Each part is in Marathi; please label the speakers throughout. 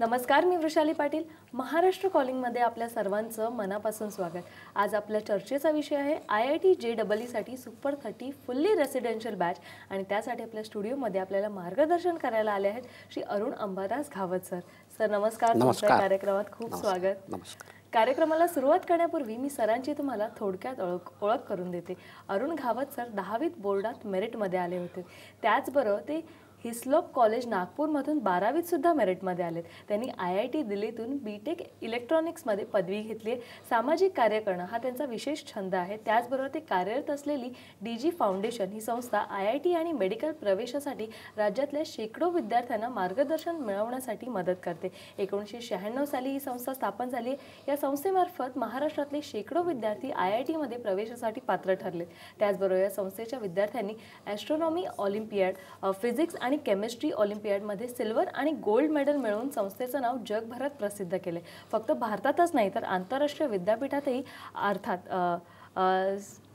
Speaker 1: नमस्कार, मी वृषाली पाटील. महाराष्ट्र कॉलिंगमध्ये आपल्या सर्वांचं मनापासून स्वागत. आज आपल्या चर्चेचा विषय आहे IIT JEE साठी सुपर 30 फुल्ली रेसिडेन्शियल बॅच आणि त्यासाठी आपल्या स्टुडिओमध्ये आपल्याला मार्गदर्शन करायला आले आहेत श्री अरुण अंबादास घावत सर. सर नमस्कार. तुमच्या कार्यक्रमात खूप स्वागत.
Speaker 2: नमस्कार.
Speaker 1: कार्यक्रमाला सुरुवात करण्यापूर्वी मी सरांची तुम्हाला थोडक्यात ओळख करून देते. अरुण घावत सर 10वीत बोर्डात मेरिटमध्ये आले होते. त्याचबरोबर ते हिस्लॉप कॉलेज नागपूरमधून 12वीत सुद्धा मेरिटमध्ये आलेत. त्यांनी IIT दिल्लीतून BTech इलेक्ट्रॉनिक्समध्ये पदवी घेतली. सामाजिक कार्य करणं हा त्यांचा विशेष छंद आहे. त्याचबरोबर ते कार्यरत असलेली DG फाउंडेशन ही संस्था IIT आणि मेडिकल प्रवेशासाठी राज्यातल्या शेकडो विद्यार्थ्यांना मार्गदर्शन मिळवण्यासाठी मदत करते. 1996 साली ही संस्था स्थापन झाली. या संस्थेमार्फत महाराष्ट्रातले शेकडो विद्यार्थी IIT मध्ये प्रवेशासाठी पात्र ठरले. त्याचबरोबर या संस्थेच्या विद्यार्थ्यांनी ॲस्ट्रॉनॉमी ऑलिम्पियाड, फिजिक्स आणि केमिस्ट्री ऑलिम्पियाडमध्ये सिल्वर आणि गोल्ड मेडल मिळवून संस्थेचं नाव जगभरात प्रसिद्ध केले. फक्त भारतातच नाही तर आंतरराष्ट्रीय विद्यापीठातही अर्थात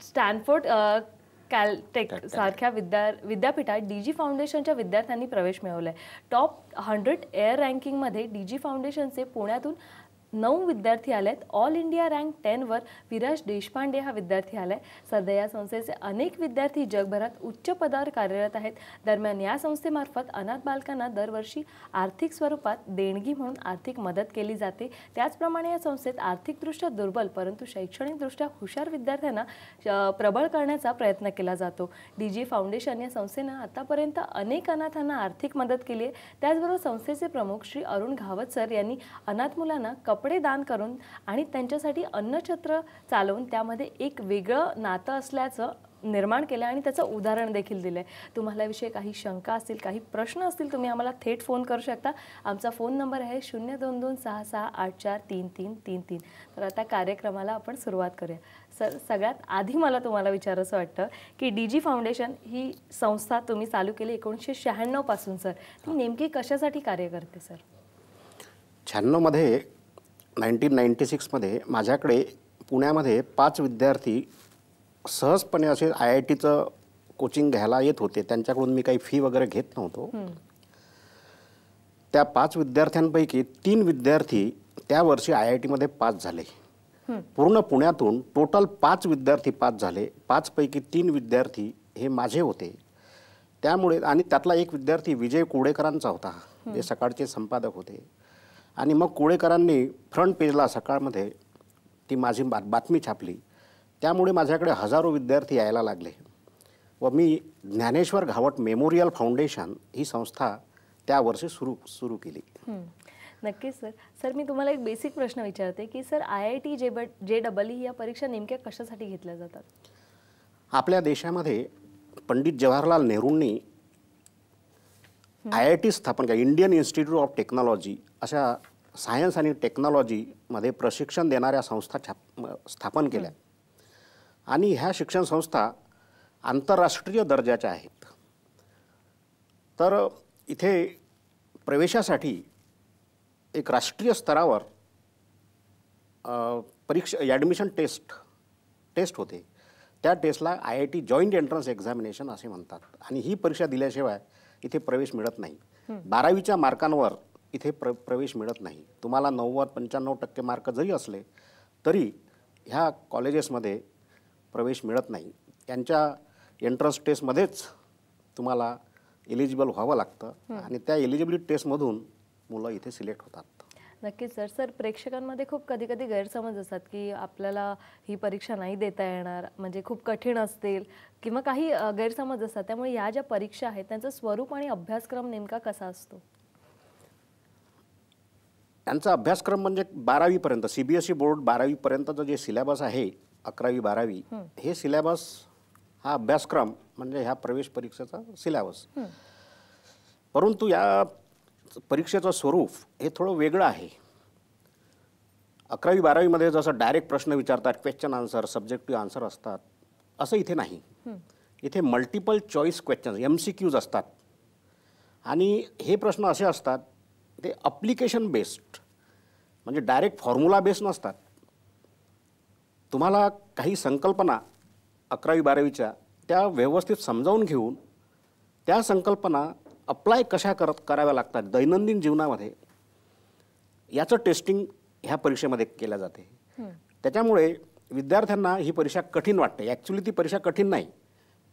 Speaker 1: स्टॅनफोर्ड कॅलटेक सारख्या विद्यापीठात DG फाउंडेशनच्या विद्यार्थ्यांनी प्रवेश मिळवलाय. टॉप 100 एअर रँकिंगमध्ये DG फाउंडेशनचे पुण्यातून 9 विद्यार्थी आलेत. ऑल इंडिया रँक 10 वर विराज देशपांडे हा विद्यार्थी आलाय. सध्या या संस्थेचे अनेक विद्यार्थी जगभरात उच्च पदावर कार्यरत आहेत. दरम्यान या संस्थेमार्फत अनाथ बालकांना दरवर्षी आर्थिक स्वरूपात देणगी म्हणून आर्थिक मदत केली जाते. त्याचप्रमाणे या संस्थेत आर्थिकदृष्ट्या दुर्बल परंतु शैक्षणिकदृष्ट्या हुशार विद्यार्थ्यांना प्रबळ करण्याचा प्रयत्न केला जातो. DG फाउंडेशन या संस्थेनं आतापर्यंत अनेक अनाथांना आर्थिक मदत केली आहे. त्याचबरोबर संस्थेचे प्रमुख श्री अरुण घावत सर यांनी अनाथ मुलांना कपडे दान करून आणि त्यांच्यासाठी अन्नछत्र चालवून त्यामध्ये एक वेगळं नातं असल्याचं निर्माण केलं आणि त्याचं उदाहरण देखील दिलं आहे. तुम्हाला याविषयी काही शंका असतील, काही प्रश्न असतील, तुम्ही आम्हाला थेट फोन करू शकता. आमचा फोन नंबर आहे 0226684333. तर आता कार्यक्रमाला आपण सुरुवात करूया. सर सगळ्यात आधी मला तुम्हाला विचारायचं वाटतं की DG फाउंडेशन ही संस्था तुम्ही चालू केली 1996 पासून. सर ती नेमकी कशासाठी कार्य करते? सर
Speaker 2: 96 मध्ये 1996 मध्ये माझ्याकडे पुण्यामध्ये 5 विद्यार्थी सहजपणे असे IITचं कोचिंग घ्यायला येत होते. त्यांच्याकडून मी काही फी वगैरे घेत नव्हतो. त्या 5 विद्यार्थ्यांपैकी 3 विद्यार्थी त्या वर्षी IIT मध्ये पास झाले. पूर्ण पुण्यातून टोटल 5 विद्यार्थी पास झाले. 5 पैकी 3 विद्यार्थी हे माझे होते. त्यामुळे आणि त्यातला एक विद्यार्थी विजय कोडेकरांचा होता, जे सकाळचे संपादक होते. आणि मग कोळेकरांनी फ्रंट पेजला सकाळमध्ये ती माझी बातमी छापली. त्यामुळे माझ्याकडे हजारो विद्यार्थी यायला लागले व मी ज्ञानेश्वर घावट मेमोरियल फाउंडेशन ही संस्था त्या वर्षी सुरू केली.
Speaker 1: नक्कीच सर. सर मी तुम्हाला एक बेसिक प्रश्न विचारते की सर IIT JEE या परीक्षा नेमक्या कशासाठी घेतल्या जातात?
Speaker 2: आपल्या देशामध्ये पंडित जवाहरलाल नेहरूंनी IIT स्थापन केली. इंडियन इन्स्टिट्यूट ऑफ टेक्नॉलॉजी अशा सायन्स आणि टेक्नॉलॉजीमध्ये प्रशिक्षण देणाऱ्या संस्था स्थापन केल्या. आणि ह्या शिक्षण संस्था आंतरराष्ट्रीय दर्जाच्या आहेत. तर इथे प्रवेशासाठी एक राष्ट्रीय स्तरावर ॲडमिशन टेस्ट होते. त्या टेस्टला IIT जॉईंट एंट्रन्स एक्झामिनेशन असे म्हणतात. आणि ही परीक्षा दिल्याशिवाय इथे प्रवेश मिळत नाही. 12वीच्या मार्कांवर इथे प्रवेश मिळत नाही. तुम्हाला 90-95% मार्क जरी असले तरी ह्या कॉलेजेसमध्ये प्रवेश मिळत नाही. त्यांच्या एंट्रन्स टेस्टमध्येच तुम्हाला एलिजिबल व्हावं लागतं आणि त्या एलिजिबिलिटी टेस्टमधून मुलं इथे सिलेक्ट होतात.
Speaker 1: नक्कीच सर. सर प्रेक्षकांमध्ये खूप कधी गैरसमज असतात की आपल्याला ही परीक्षा नाही देता येणार, म्हणजे खूप कठीण असतील किंवा काही गैरसमज असतात. त्यामुळे या ज्या परीक्षा आहेत त्यांचं स्वरूप आणि अभ्यासक्रम नेमका कसा असतो?
Speaker 2: त्यांचा अभ्यासक्रम म्हणजे 12वीपर्यंत CBSE बोर्ड 12वीपर्यंतचं जे सिलेबस आहे 11वी-12वी हे सिलेबस हा अभ्यासक्रम म्हणजे ह्या प्रवेश परीक्षेचा सिलेबस. परंतु या परीक्षेचं स्वरूप हे थोडं वेगळं आहे. 11वी-12वीमध्ये जसं डायरेक्ट प्रश्न विचारतात, क्वेश्चन आन्सर, सब्जेक्टिव्ह आन्सर असतात, असं इथे नाही. इथे मल्टिपल चॉईस क्वेश्चन्स MCQs असतात. आणि हे प्रश्न असे असतात ते अप्लिकेशन बेस्ड, म्हणजे डायरेक्ट फॉर्म्युला बेस्ड नसतात. तुम्हाला काही संकल्पना 11वी-12वीच्या त्या व्यवस्थित समजावून घेऊन त्या संकल्पना अप्लाय कशा कराव्या लागतात दैनंदिन जीवनामध्ये याचं टेस्टिंग ह्या परीक्षेमध्ये केल्या जाते. त्याच्यामुळे विद्यार्थ्यांना ही परीक्षा कठीण वाटते. ॲक्च्युली ती परीक्षा कठीण नाही,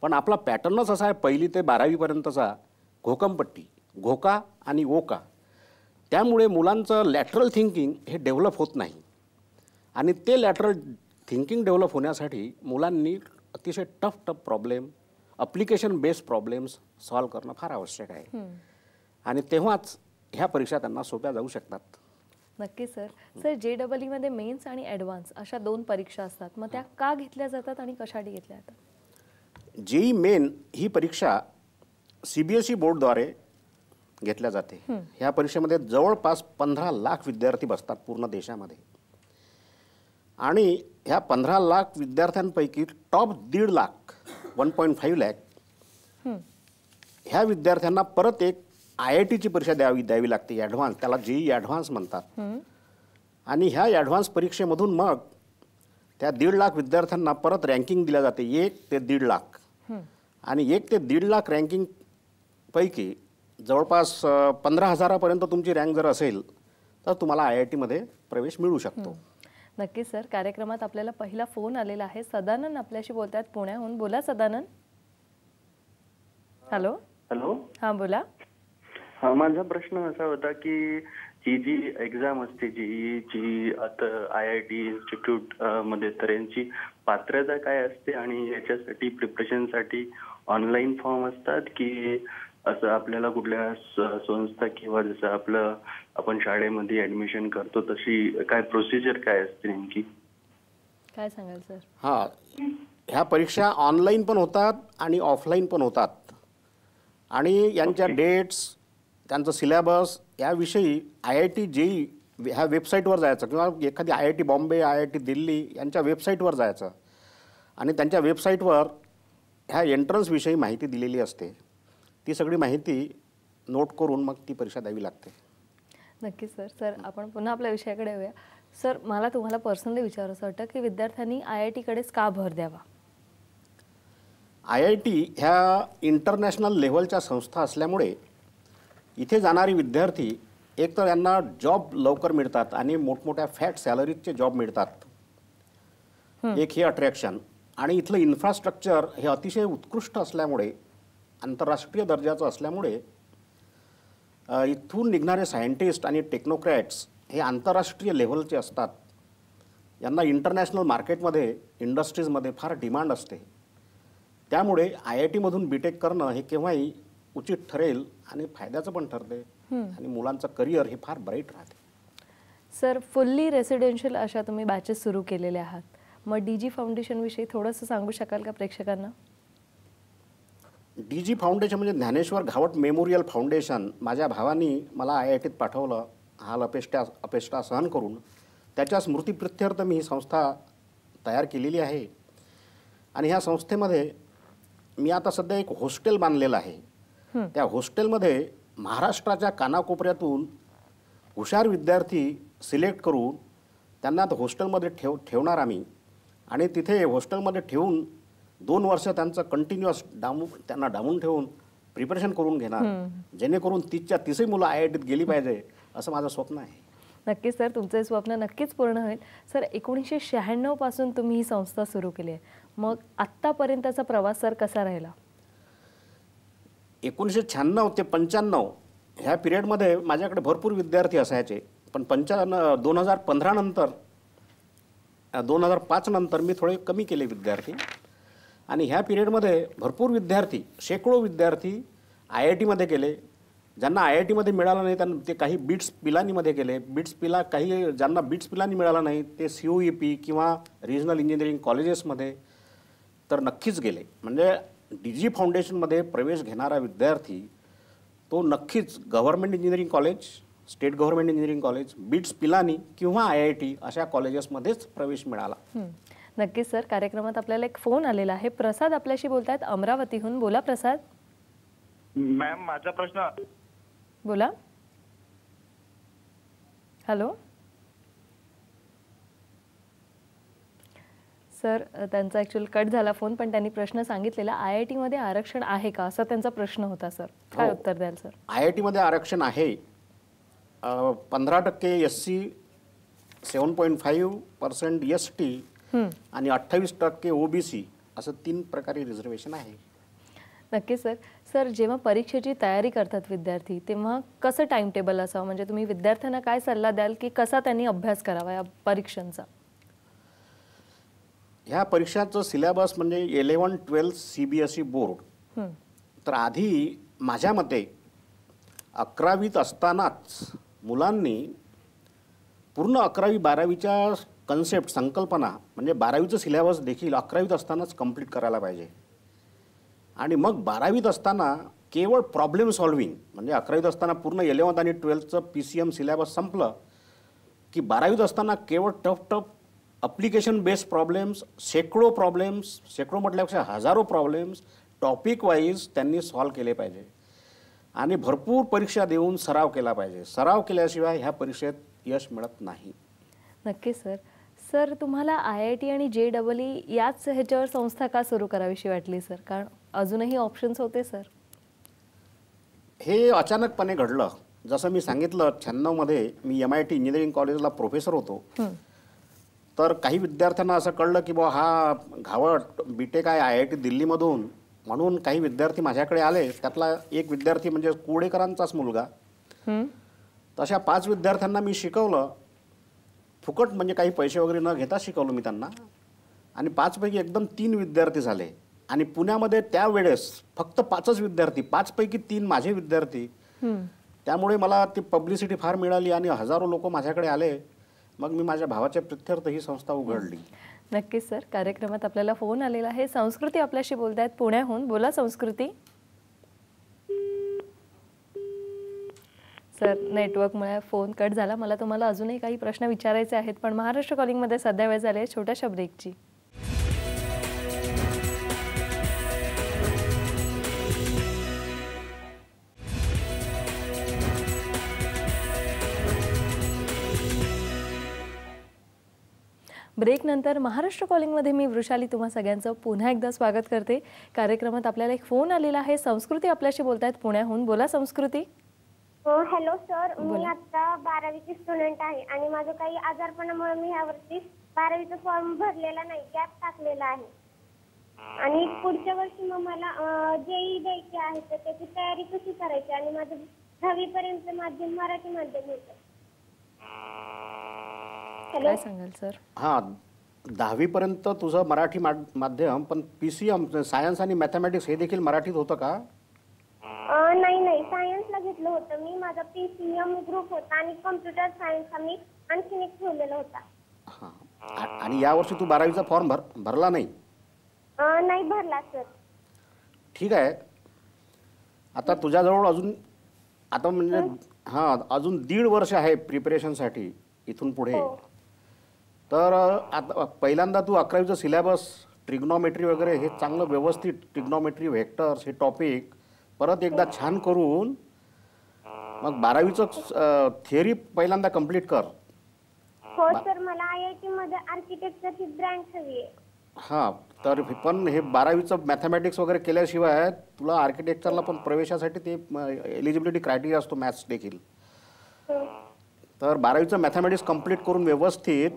Speaker 2: पण आपला पॅटर्नच असा आहे 1ली ते 12वीपर्यंतचा घोकमपट्टी, घोका आणि ओका. त्यामुळे मुलांचं लॅटरल थिंकिंग हे डेव्हलप होत नाही आणि ते लॅटरल थिंकिंग डेव्हलप होण्यासाठी मुलांनी अतिशय tough problem, application based problems solve करणं फार आवश्यक आहे आणि तेव्हाच ह्या परीक्षा त्यांना सोप्या जाऊ शकतात.
Speaker 1: नक्की सर. सर JEE मेन्स आणि ॲडव्हान्स अशा 2 परीक्षा असतात, मग त्या का घेतल्या जातात आणि कशासाठी घेतल्या जातात?
Speaker 2: JEE मेन ही परीक्षा CBSE बोर्डद्वारे घेतल्या जाते. ह्या परीक्षेमध्ये जवळपास 15 लाख विद्यार्थी बसतात पूर्ण देशामध्ये आणि ह्या 15 लाख विद्यार्थ्यांपैकी टॉप 1.5 लाख 1.5 लाख ह्या विद्यार्थ्यांना परत एक IITची परीक्षा द्यावी लागते ॲडव्हान्स. त्याला JEE ॲडव्हान्स म्हणतात. आणि ह्या ॲडव्हान्स परीक्षेमधून मग त्या 1.5 लाख विद्यार्थ्यांना परत रँकिंग दिल्या जाते 1 ते 1.5 लाख आणि 1 ते 1.5 लाख रँकिंगपैकी जवळपास 15,000पर्यंत तुमची रँक जर असेल तर तुम्हाला IITमध्ये प्रवेश मिळू शकतो.
Speaker 1: नक्की सर. कार्यक्रमात आपल्याला पहिला फोन आलेला आहे. सदानंद आपल्याशी बोलतात पुण्याहून. बोला सदानंद. हॅलो.
Speaker 3: हॅलो.
Speaker 1: हां बोला.
Speaker 3: हा, माझा प्रश्न असा होता की ही जी एक्झाम असते JEEची आता IIT इन्स्टिट्यूट मध्ये, तर यांची पात्रता काय असते आणि याच्यासाठी प्रिपरेशनसाठी ऑनलाईन फॉर्म असतात की असं आपल्याला कुठल्या संस्था किंवा जसं आपण शाळेमध्ये ऍडमिशन करतो तशी काय प्रोसिजर काय असते नेमकी?
Speaker 1: काय सांगाल सर?
Speaker 2: ह्या परीक्षा ऑनलाईन पण होतात आणि ऑफलाईन पण होतात आणि यांच्या डेट्स, त्यांचं सिलेबस याविषयी IIT JEE ह्या वेबसाईटवर जायचं किंवा एखादी IIT बॉम्बे, IIT दिल्ली यांच्या वेबसाईटवर जायचं आणि त्यांच्या वेबसाईटवर ह्या एंट्रन्सविषयी माहिती दिलेली असते. ती सगळी माहिती नोट करून मग ती परीक्षा द्यावी लागते.
Speaker 1: नक्की सर. सर आपण पुन्हा आपल्या विषयाकडे येऊया. सर मला तुम्हाला पर्सनली विचारायचं वाटतं की विद्यार्थ्यांनी IITकडेच का भर द्यावा?
Speaker 2: IIT ह्या इंटरनॅशनल लेव्हलच्या संस्था असल्यामुळे इथे जाणारी विद्यार्थी एक तर यांना जॉब लवकर मिळतात आणि मोठमोठ्या फॅट सॅलरीजचे जॉब मिळतात. एक हे अट्रॅक्शन. आणि इथलं इन्फ्रास्ट्रक्चर हे अतिशय उत्कृष्ट असल्यामुळे, आंतरराष्ट्रीय दर्जाचं असल्यामुळे इथून निघणारे सायंटिस्ट आणि टेक्नोक्रॅट्स हे आंतरराष्ट्रीय लेव्हलचे असतात. यांना इंटरनॅशनल मार्केटमध्ये, इंडस्ट्रीजमध्ये फार डिमांड असते. त्यामुळे IITमधून BTech करणं हे केव्हाही उचित ठरेल आणि फायद्याचं पण ठरते आणि मुलांचं करिअर हे फार ब्राईट राहते.
Speaker 1: सर फुल्ली रेसिडेन्शियल अशा तुम्ही बॅचेस सुरू केलेल्या आहात, मग DG फाउंडेशनविषयी थोडंसं सांगू शकाल का प्रेक्षकांना?
Speaker 2: DG फाउंडेशन म्हणजे ज्ञानेश्वर घावट मेमोरियल फाउंडेशन. माझ्या भावानी मला IITत पाठवलं हाल अपेष्टा सहन करून. त्याच्या स्मृतिप्रित्यर्थ मी ही संस्था तयार केलेली आहे आणि ह्या संस्थेमध्ये मी आता सध्या एक हॉस्टेल बांधलेलं आहे. त्या हॉस्टेलमध्ये महाराष्ट्राच्या कानाकोपऱ्यातून हुशार विद्यार्थी सिलेक्ट करून त्यांना हॉस्टेलमध्ये ठेवणार आम्ही आणि तिथे हॉस्टेलमध्ये ठेवून 2 वर्ष त्यांचं कंटिन्युअस त्यांना डांबून ठेवून प्रिपरेशन करून घेणार, जेणेकरून 30च्या 30ही मुलं IITत गेली पाहिजे असं माझं स्वप्न आहे.
Speaker 1: नक्कीच सर, तुमचं स्वप्न नक्कीच पूर्ण होईल. सर 1996 पासून तुम्ही ही संस्था सुरू केली आहे, मग आत्तापर्यंतचा प्रवास सर कसा राहिला?
Speaker 2: 1996 ते 95 ह्या पिरियडमध्ये माझ्याकडे भरपूर विद्यार्थी असायचे, पण 2015 नंतर 2005 नंतर मी थोडे कमी केले विद्यार्थी आणि ह्या पिरियडमध्ये भरपूर विद्यार्थी, शेकडो विद्यार्थी IITमध्ये गेले. ज्यांना IITमध्ये मिळालं नाही त्यांना ते काही BITS पिलानीमध्ये गेले. ज्यांना BITS पिलानी मिळालं नाही ते COEP किंवा रिजनल इंजिनिअरिंग कॉलेजेसमध्ये तर नक्कीच गेले. म्हणजे DG फाउंडेशनमध्ये प्रवेश घेणारा विद्यार्थी तो नक्कीच government engineering college, state government engineering college, BITS Pilani किंवा IIT अशा कॉलेजेसमध्येच प्रवेश मिळाला.
Speaker 1: नक्कीच सर. कार्यक्रमात आपल्याला एक फोन आलेला आहे. प्रसाद आपल्याशी बोलतायत अमरावतीहून. बोला प्रसाद.
Speaker 4: मॅम माझा प्रश्न.
Speaker 1: बोला. हॅलो सर, त्यांचा ॲक्च्युअली कट झाला फोन, पण त्यांनी प्रश्न सांगितलेला IITमध्ये आरक्षण आहे का असा त्यांचा प्रश्न होता. सर काय उत्तर द्याल सर?
Speaker 2: IITमध्ये आरक्षण आहे 15% SC, 7.5% ST आणि 28% OBC असं 3 प्रकारे रिझर्वेशन आहे.
Speaker 1: नक्की सर. सर, जेव्हा परीक्षेची तयारी करतात विद्यार्थी तेव्हा कसं टाइम टेबल असावं, म्हणजे तुम्ही विद्यार्थ्यांना काय सल्ला द्याल की कसा त्यांनी अभ्यास करावा या परीक्षांचा?
Speaker 2: ह्या परीक्षाचं सिलेबस म्हणजे 11-12 CBSE बोर्ड. तर आधी माझ्या मते 11वीत असतानाच मुलांनी पूर्ण 11वी-12वीच्या कन्सेप्ट संकल्पना म्हणजे 12वीचं सिलेबस देखील 11वीत असतानाच कंप्लीट करायला पाहिजे. आणि मग 12वीत असताना केवळ प्रॉब्लेम सॉल्विंग म्हणजे 11वीत असताना पूर्ण 11th आणि 12thचं PCM सिलेबस संपलं की 12वीत असताना केवळ टफ अप्लिकेशन बेस्ड प्रॉब्लेम्स, शेकडो म्हटल्यापेक्षा हजारो प्रॉब्लेम्स टॉपिक वाईज त्यांनी सॉल्व केले पाहिजे आणि भरपूर परीक्षा देऊन सराव केला पाहिजे. सराव केल्याशिवाय ह्या परीक्षेत यश मिळत नाही.
Speaker 1: नक्की सर. सर, तुम्हाला IIT आणि JEE याच ह्याच्यावर संस्था का सुरू करावीशी वाटली सर? कारण अजूनही ऑप्शन्स होते सर.
Speaker 2: हे अचानकपणे घडलं. जसं मी सांगितलं 96 मध्ये मी MIT इंजिनिअरिंग कॉलेजला प्रोफेसर होतो. तर काही विद्यार्थ्यांना असं कळलं की बुवा हा घावट BTech आहे IIT दिल्लीमधून, म्हणून काही विद्यार्थी माझ्याकडे आले. त्यातला एक विद्यार्थी म्हणजे कुडेकरांचाच मुलगा. तशा 5 विद्यार्थ्यांना मी शिकवलं फुकट, म्हणजे काही पैसे वगैरे न घेता शिकवलं मी त्यांना. आणि 5 पैकी एकदम 3 विद्यार्थी झाले. आणि पुण्यामध्ये त्यावेळेस फक्त 5च विद्यार्थी, 5 पैकी 3 माझे विद्यार्थी. त्यामुळे मला ती पब्लिसिटी फार मिळाली आणि हजारो लोक माझ्याकडे आले. मग मी माझ्या भावाच्या प्रित्यर्थ ही संस्था उघडली.
Speaker 1: नक्कीच सर. कार्यक्रमात आपल्याला फोन आलेला आहे. संस्कृती आपल्याशी बोलतायत पुण्याहून. बोला संस्कृती. सर, नेटवर्कमुळे फोन कट झाला. मला तुम्हाला अजूनही काही प्रश्न विचारायचे आहेत, पण महाराष्ट्र कॉलिंगमध्ये सध्या वेळ झाली आहे छोट्याशा ब्रेकची. ब्रेकनंतर महाराष्ट्र कॉलिंगमध्ये मी वृषाली तुम्हा सगळ्यांचं पुन्हा एकदा स्वागत करते. कार्यक्रमात आपल्याला एक फोन आलेला आहे. संस्कृती आपल्याशी बोलतायत पुण्याहून. बोला संस्कृती.
Speaker 5: हॅलो सर, मी आता 12वीची स्टुडंट आहे आणि माझं काही आजारपणामुळे मी यावर्षी 12वीचा फॉर्म भरलेला नाही, गॅप टाकलेला आहे. आणि पुढच्या वर्षी मग मला JEE द्यायची आहे, तर त्याची तयारी कशी करायची? आणि माझं 10वी पर्यंत माध्यम मराठी माध्यम होतं.
Speaker 1: काय सांगाल सर?
Speaker 2: हां, 10वी पर्यंत तुझं मराठी माध्यम, पण PCM सायन्स आणि मॅथमॅटिक्स हे देखील मराठीत होतं का?
Speaker 5: नाही, सायन्सला घेतलं होतं मी. माझा PCM ग्रुप होता आणि कम्प्युटर सायन्स आम्ही आणखीन एक ठेवलेला होता.
Speaker 2: हां, आणि यावर्षी तू 12वीचा फॉर्म भरला नाही?
Speaker 5: नाही भरला सर.
Speaker 2: ठीक आहे. आता तुझ्याजवळ अजून आता म्हणजे अजून 1.5 वर्ष आहे प्रिपरेशनसाठी इथून पुढे. तर आता पहिल्यांदा तू 11वीचं सिलेबस, ट्रिग्नॉमेट्री वगैरे हे चांगलं व्यवस्थित, ट्रिग्नॉमेट्री, व्हेक्टर्स हे टॉपिक परत एकदा छान करून मग 12वीचं थिअरी पहिल्यांदा कंप्लीट कर.
Speaker 5: हो सर, मला IIT मध्ये आर्किटेक्चरची ब्रँच हवी आहे.
Speaker 2: हां, तर पण हे 12वीचं मॅथमॅटिक्स वगैरे केल्याशिवाय तुला आर्किटेक्चरला पण प्रवेशासाठी ते एलिजिबिलिटी क्रायटेरिया असतो, मॅथ्स देखील. तर 12वीचं मॅथमॅटिक्स कंप्लीट करून व्यवस्थित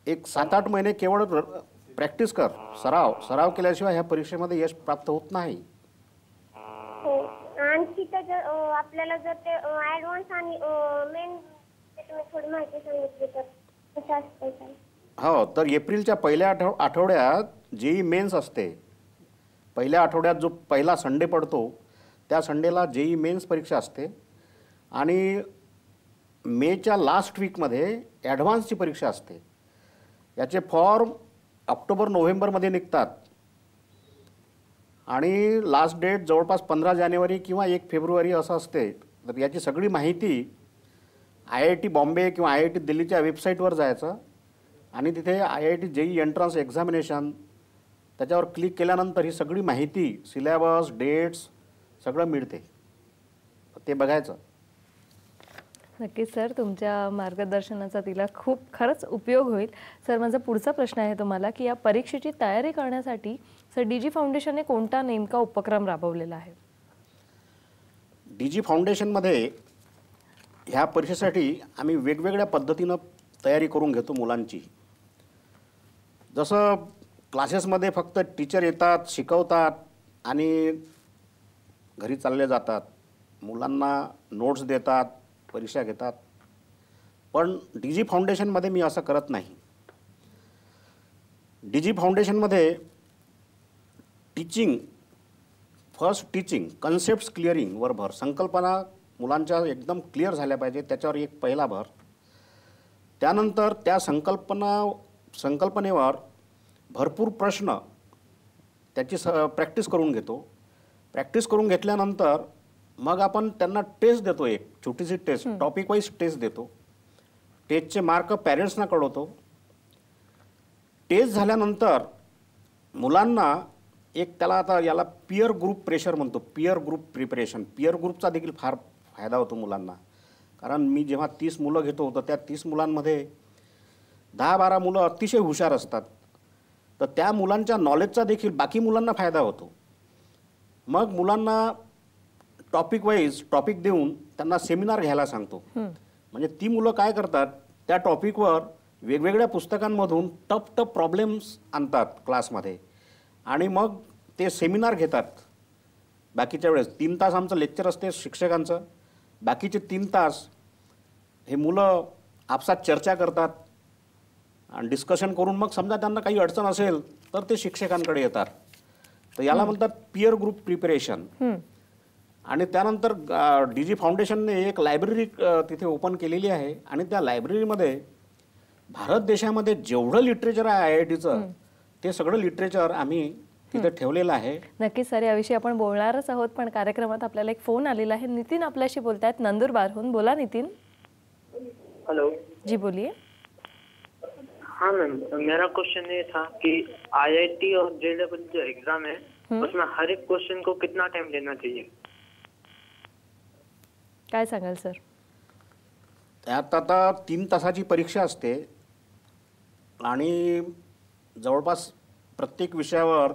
Speaker 2: एक 7-8 महिने केवळ प्रॅक्टिस कर, सराव केल्याशिवाय ह्या परीक्षेमध्ये यश प्राप्त होत नाही.
Speaker 5: आणखी त्याच्या आपल्याला जर ते ॲडव्हान्स आणि मेन तुम्ही थोडी माहिती सांगितली तर कसं असतं?
Speaker 2: हो, तर एप्रिलच्या पहिल्या आठवड्यात JEE मेन्स असते. पहिल्या आठवड्यात जो पहिला संडे पडतो त्या संडेला JEE मेन्स परीक्षा असते. आणि मेच्या लास्ट वीकमध्ये ॲडव्हान्सची परीक्षा असते. याचे फॉर्म ऑक्टोबर-नोव्हेंबरमध्ये निघतात आणि लास्ट डेट जवळपास 15 जानेवारी किंवा 1 फेब्रुवारी असं असते. तर याची सगळी माहिती IIT बॉम्बे किंवा IIT दिल्लीच्या वेबसाईटवर जायचं आणि तिथे IIT JEE एंट्रन्स एक्झामिनेशन त्याच्यावर क्लिक केल्यानंतर ही सगळी माहिती, सिलेबस, डेट्स सगळं मिळते. ते बघायचं.
Speaker 1: नक्कीच सर, तुमच्या मार्गदर्शनाचा तिला खूप खरंच उपयोग होईल. सर, माझा पुढचा प्रश्न आहे तुम्हाला की या परीक्षेची तयारी करण्यासाठी सर DG फाउंडेशनने कोणता नेमका उपक्रम राबवलेला आहे?
Speaker 2: DG फाउंडेशनमध्ये ह्या परीक्षेसाठी आम्ही वेगवेगळ्या पद्धतीनं तयारी करून घेतो मुलांची. जसं क्लासेसमध्ये फक्त टीचर येतात, शिकवतात आणि घरी चालले जातात, मुलांना नोट्स देतात, परीक्षा घेतात. पण DG फाउंडेशनमध्ये मी असं करत नाही. DG फाउंडेशनमध्ये टीचिंग कन्सेप्ट्स क्लिअरिंगवर भर, संकल्पना मुलांच्या एकदम क्लिअर झाल्या पाहिजे, त्याच्यावर एक पहिला भर. त्यानंतर त्या संकल्पनेवर भरपूर प्रश्न त्याची प्रॅक्टिस करून घेतो. प्रॅक्टिस करून घेतल्यानंतर मग आपण त्यांना टेस्ट देतो, एक छोटीशी टेस्ट, टॉपिक वाईज टेस्ट देतो. टेस्टचे मार्क पॅरेंट्सना कळवतो. टेस्ट झाल्यानंतर मुलांना एक, त्याला आता याला पियर ग्रुप प्रेशर म्हणतो, पियर ग्रुप प्रिपरेशन. पियर ग्रुपचा देखील फार फायदा होतो मुलांना. कारण मी जेव्हा 30 मुलं घेतो तर त्या 30 मुलांमध्ये 10-12 मुलं अतिशय हुशार असतात. तर त्या मुलांच्या नॉलेजचा देखील बाकी मुलांना फायदा होतो. मग मुलांना टॉपिक वाईज टॉपिक देऊन त्यांना सेमिनार घ्यायला सांगतो. म्हणजे ती मुलं काय करतात, त्या टॉपिकवर वेगवेगळ्या पुस्तकांमधून टफ प्रॉब्लेम्स आणतात क्लासमध्ये आणि मग ते सेमिनार घेतात. बाकीच्या वेळेस 3 तास आमचं लेक्चर असते शिक्षकांचं, बाकीचे 3 तास हे मुलं आपसात चर्चा करतात आणि डिस्कशन करून मग समजा त्यांना काही अडचण असेल तर ते शिक्षकांकडे येतात. तर याला म्हणतात पियर ग्रुप प्रिपरेशन. आणि त्यानंतर DG फाउंडेशनने एक लायब्ररी तिथे ओपन केलेली आहे आणि त्या लायब्ररीमध्ये भारत देशामध्ये जेवढं लिटरेचर आहे IITचं ते सगळं लिटरेचर आम्ही तिथे ठेवलेलं आहे.
Speaker 1: नक्कीच सर, याविषयी आपण बोलणारच आहोत, पण कार्यक्रमात आपल्याला एक फोन आलेला आहे. नितीन आपल्याशी बोलतायत नंदुरबारहून. बोला नितीन.
Speaker 6: हेलो
Speaker 1: जी बोलिए.
Speaker 6: हाँ मैम, मेरा क्वेश्चन ये था कि IIT और जे लेवल जो एग्जाम है उसमें हर एक क्वेश्चन को कितना टाइम लेना चाहिए?
Speaker 1: काय सांगाल सर?
Speaker 2: त्यात आता 3 तासाची परीक्षा असते आणि जवळपास प्रत्येक विषयावर